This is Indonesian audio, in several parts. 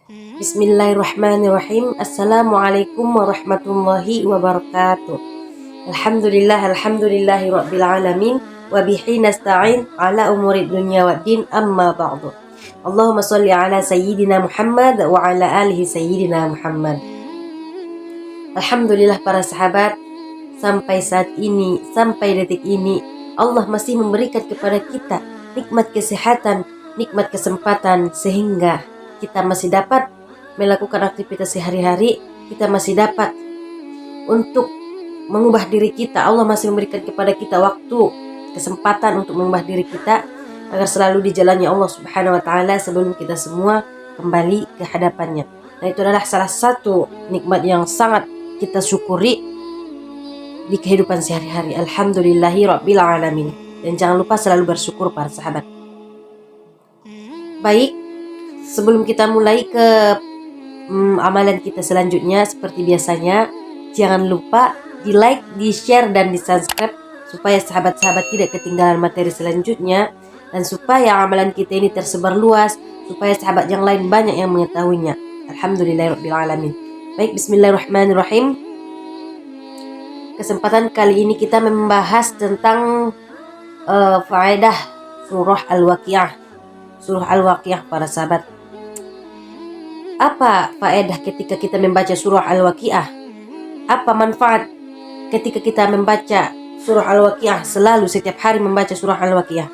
Bismillahirrahmanirrahim. Assalamualaikum warahmatullahi wabarakatuh. Alhamdulillahi rabbil alamin. Wa bihi nasta'in ala umuri dunya waddin, amma ba'du. Allahumma sholli ala sayyidina Muhammad wa ala alihi sayyidina Muhammad. Alhamdulillah para sahabat, sampai saat ini, sampai detik ini, Allah masih memberikan kepada kita nikmat kesehatan, nikmat kesempatan, sehingga kita masih dapat melakukan aktivitas sehari-hari, kita masih dapat untuk mengubah diri kita. Allah masih memberikan kepada kita waktu, kesempatan untuk mengubah diri kita agar selalu di jalannya Allah Subhanahu wa taala sebelum kita semua kembali ke hadapannya. Nah, itu adalah salah satu nikmat yang sangat kita syukuri di kehidupan sehari-hari. Alhamdulillahi rabbil alamin. Dan jangan lupa selalu bersyukur para sahabat. Baik, sebelum kita mulai ke amalan kita selanjutnya, seperti biasanya, jangan lupa di like, di share, dan di subscribe supaya sahabat-sahabat tidak ketinggalan materi selanjutnya, dan supaya amalan kita ini tersebar luas, supaya sahabat yang lain banyak yang mengetahuinya. Alhamdulillahirrahmanirrahim. Baik, bismillahirrahmanirrahim. Kesempatan kali ini kita membahas tentang faedah surah Al-Waqiah. Surah Al-Waqiah para sahabat. Apa faedah ketika kita membaca surah Al-Waqiah? Apa manfaat ketika kita membaca surah Al-Waqiah, selalu setiap hari membaca surah Al-Waqiah?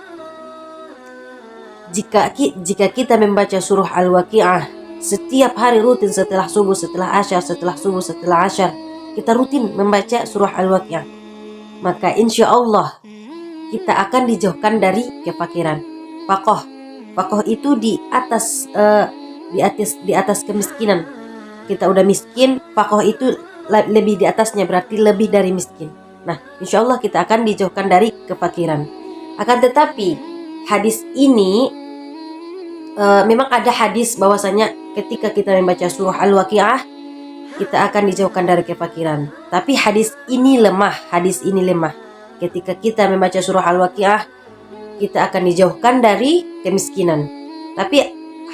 Jika kita membaca surah Al-Waqiah setiap hari rutin, setelah subuh, setelah asyar, setelah subuh, setelah asyar, kita rutin membaca surah Al-Waqiah, maka insya Allah kita akan dijauhkan dari kefakiran. Pakoh itu di atas kemiskinan. Kita udah miskin, pakoh itu lebih di atasnya, berarti lebih dari miskin. Nah, insya Allah kita akan dijauhkan dari kefakiran. Akan tetapi hadis ini memang ada hadis bahwasanya ketika kita membaca surah Al-Waqiah kita akan dijauhkan dari kefakiran. Tapi hadis ini lemah. Ketika kita membaca surah Al-Waqiah kita akan dijauhkan dari kemiskinan. Tapi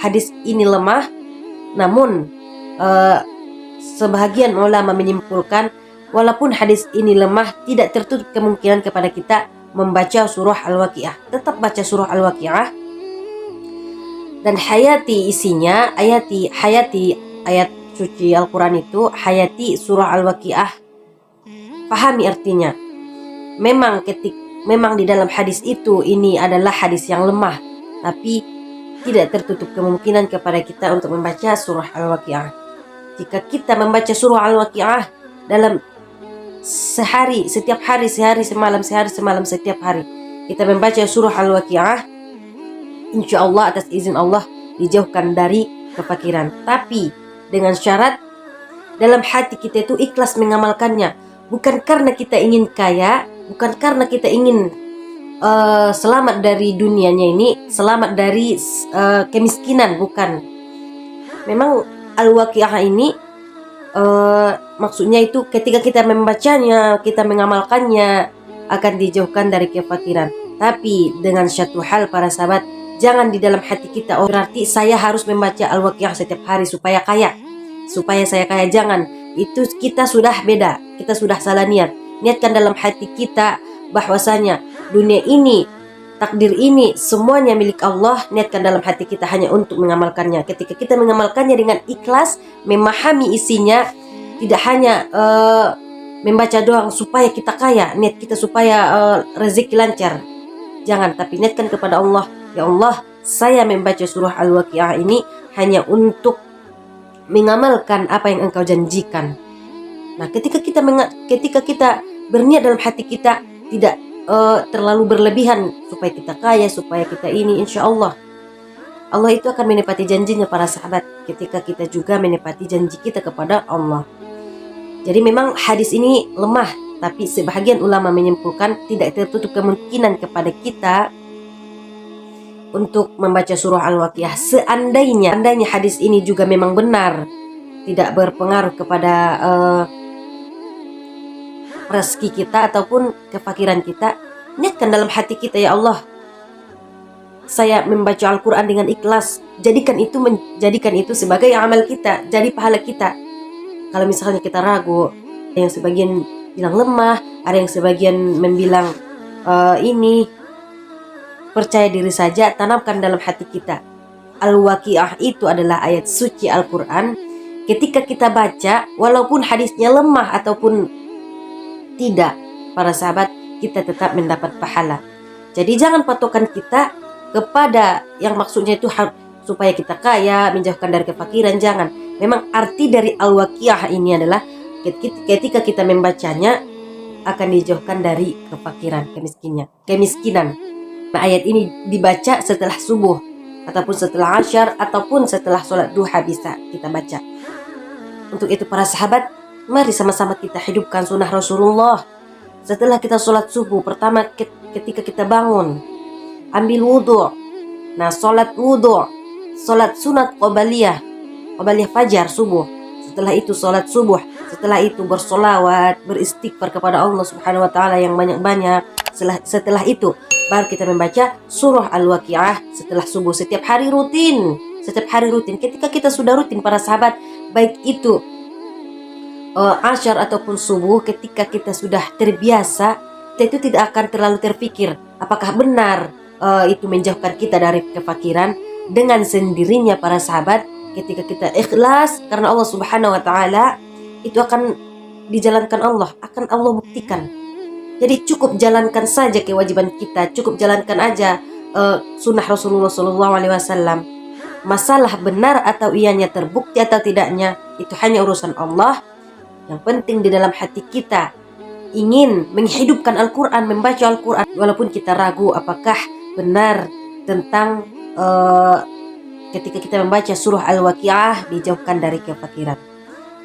hadis ini lemah, namun sebahagian ulama menyimpulkan walaupun hadis ini lemah, tidak tertutup kemungkinan kepada kita membaca surah Al-Waqiah. Tetap baca surah Al-Waqiah dan hayati isinya, ayat suci Al-Quran itu, hayati surah Al-Waqiah, pahami artinya. Memang di dalam hadis itu ini adalah hadis yang lemah, tapi tidak tertutup kemungkinan kepada kita untuk membaca surah Al-Waqiah. Jika kita membaca surah Al-Waqiah dalam sehari, setiap hari, sehari semalam, setiap hari kita membaca surah Al-Waqiah, insya Allah atas izin Allah dijauhkan dari kefakiran. Tapi dengan syarat dalam hati kita itu ikhlas mengamalkannya, bukan karena kita ingin kaya, bukan karena kita ingin selamat dari dunianya ini, selamat dari kemiskinan, bukan. Memang Al-Waqiah ini maksudnya itu ketika kita membacanya, kita mengamalkannya, akan dijauhkan dari kefakiran. Tapi dengan satu hal para sahabat, jangan di dalam hati kita, oh berarti saya harus membaca Al-Waqiah setiap hari supaya kaya, supaya saya kaya. Jangan, itu kita sudah beda, kita sudah salah niat. Niatkan dalam hati kita bahwasanya dunia ini, takdir ini semuanya milik Allah. Niatkan dalam hati kita hanya untuk mengamalkannya. Ketika kita mengamalkannya dengan ikhlas, memahami isinya, tidak hanya membaca doang supaya kita kaya, niat kita supaya rezeki lancar. Jangan, tapi niatkan kepada Allah, ya Allah, saya membaca surah Al-Waqiah ini hanya untuk mengamalkan apa yang Engkau janjikan. Nah, ketika kita berniat dalam hati kita, tidak terlalu berlebihan supaya kita kaya, supaya kita ini, insya Allah Allah itu akan menepati janjinya para sahabat ketika kita juga menepati janji kita kepada Allah. Jadi memang hadis ini lemah, tapi sebahagian ulama menyimpulkan tidak tertutup kemungkinan kepada kita untuk membaca surah Al-Waqiah. Seandainya hadis ini juga memang benar, tidak berpengaruh kepada rezeki kita ataupun kefakiran kita, niatkan dalam hati kita, ya Allah, saya membaca Al-Quran dengan ikhlas, jadikan itu sebagai amal kita, jadi pahala kita. Kalau misalnya kita ragu, ada yang sebagian bilang lemah, ada yang sebagian membilang ini percaya diri saja, tanamkan dalam hati kita. Al-Waqi'ah itu adalah ayat suci Al-Quran. Ketika kita baca, walaupun hadisnya lemah ataupun tidak, para sahabat, kita tetap mendapat pahala. Jadi jangan patokan kita kepada yang maksudnya itu supaya kita kaya, menjauhkan dari kefakiran, jangan. Memang arti dari Al-Waqi'ah ini adalah ketika kita membacanya akan dijauhkan dari kefakiran, kemiskinan. Nah, ayat ini dibaca setelah subuh ataupun setelah asyar ataupun setelah sholat duha bisa kita baca. Untuk itu para sahabat, mari sama-sama kita hidupkan sunnah Rasulullah. Setelah kita sholat subuh, pertama ketika kita bangun, ambil wudhu. Nah, sholat wudhu, sholat sunat qabaliyah fajar subuh. Setelah itu sholat subuh. Setelah itu bersolawat, beristighfar kepada Allah Subhanahu Wa Taala yang banyak-banyak. Setelah itu baru kita membaca surah Al-Waqi'ah setelah subuh setiap hari rutin. Ketika kita sudah rutin para sahabat, baik itu asyar ataupun subuh, ketika kita sudah terbiasa, kita itu tidak akan terlalu terpikir apakah benar itu menjauhkan kita dari kefakiran. Dengan sendirinya para sahabat, ketika kita ikhlas karena Allah Subhanahu Wa Taala, itu akan dijalankan Allah, akan Allah buktikan. Jadi cukup jalankan saja kewajiban kita, cukup jalankan aja sunnah Rasulullah SAW. Masalah benar atau ianya terbukti atau tidaknya, itu hanya urusan Allah. Yang penting di dalam hati kita ingin menghidupkan Al-Quran, membaca Al-Quran, walaupun kita ragu apakah benar tentang ketika kita membaca surah Al-Waqi'ah dijauhkan dari kefakiran.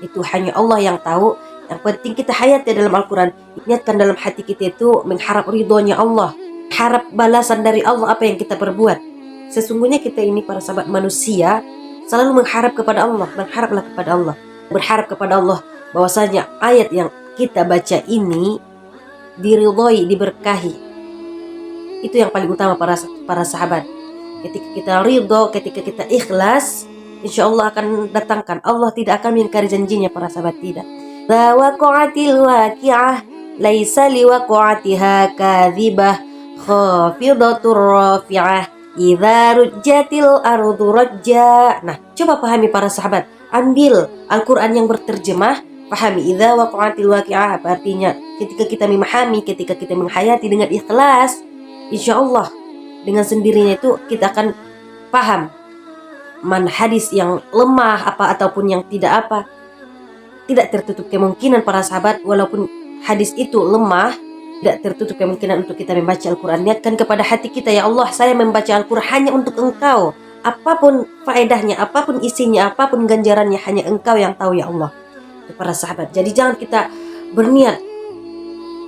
Itu hanya Allah yang tahu. Yang penting kita hayati dalam Al-Quran, niatkan dalam hati kita itu mengharap ridhonya Allah, harap balasan dari Allah apa yang kita perbuat. Sesungguhnya kita ini para sahabat manusia selalu mengharap kepada Allah. Berharaplah kepada Allah, berharap kepada Allah bahwasanya ayat yang kita baca ini diridhoi, diberkahi. Itu yang paling utama para sahabat. Ketika kita ridho, ketika kita ikhlas, insya Allah akan datangkan. Allah tidak akan mengingkari janjinya para sahabat, tidak. La waqa'atil waqi'ah laisa liwaqa'atiha kadhibah khafidatur rafi'ah idza rujjatil ardu rajja. Nah, coba pahami para sahabat. Ambil Al-Quran yang berterjemah, pahami idza waqa'atil waqi'ah, apa artinya? Ketika kita memahami, ketika kita menghayati dengan ikhlas, insya Allah dengan sendirinya itu kita akan paham man hadis yang lemah apa ataupun yang tidak apa. Tidak tertutup kemungkinan para sahabat, walaupun hadis itu lemah, tidak tertutup kemungkinan untuk kita membaca Al-Quran. Niatkan kepada hati kita, ya Allah, saya membaca Al-Quran hanya untuk Engkau. Apapun faedahnya, apapun isinya, apapun ganjarannya, hanya Engkau yang tahu, ya Allah. Para sahabat, jadi jangan kita berniat,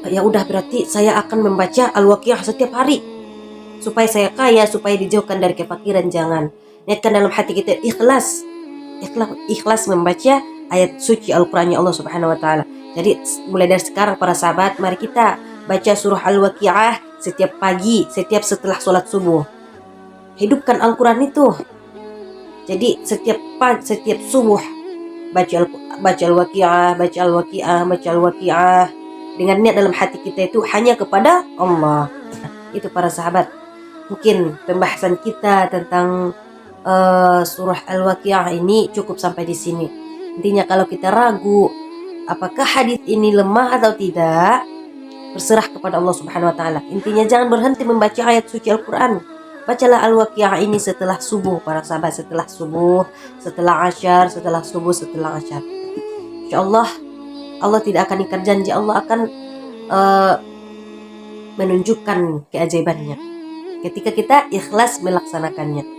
ya udah berarti saya akan membaca Al-Waqi'ah setiap hari supaya saya kaya, supaya dijauhkan dari kefakiran. Jangan. Niatkan dalam hati kita ikhlas membaca ayat suci Al-Qurannya Allah Subhanahu Wa Taala. Jadi mulai dari sekarang para sahabat, mari kita baca surah Al-Waqi'ah setiap pagi, setiap setelah sholat subuh. Hidupkan Al-Quran itu. Jadi setiap subuh baca Al-Waqi'ah dengan niat dalam hati kita itu hanya kepada Allah. Itu para sahabat, mungkin pembahasan kita tentang surah Al-Waqi'ah ini cukup sampai di sini. Intinya kalau kita ragu apakah hadis ini lemah atau tidak, berserah kepada Allah Subhanahu Wa Taala. Intinya jangan berhenti membaca ayat suci Al-Quran. Bacalah Al-Waqi'ah ini setelah subuh para sahabat, setelah subuh, setelah asyar, setelah subuh, setelah asyar. InsyaAllah Allah tidak akan ingkar janji. Allah akan menunjukkan keajaibannya ketika kita ikhlas melaksanakannya.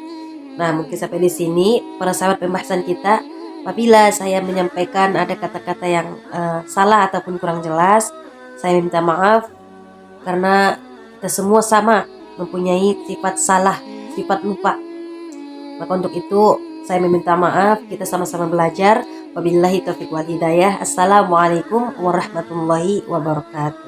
Nah, mungkin sampai di sini para sahabat pembahasan kita. Apabila saya menyampaikan ada kata-kata yang salah ataupun kurang jelas, saya minta maaf karena kita semua sama mempunyai sifat salah, sifat lupa. Maka untuk itu saya meminta maaf, kita sama-sama belajar. Wabillahi taufiq wal hidayah. Assalamualaikum warahmatullahi wabarakatuh.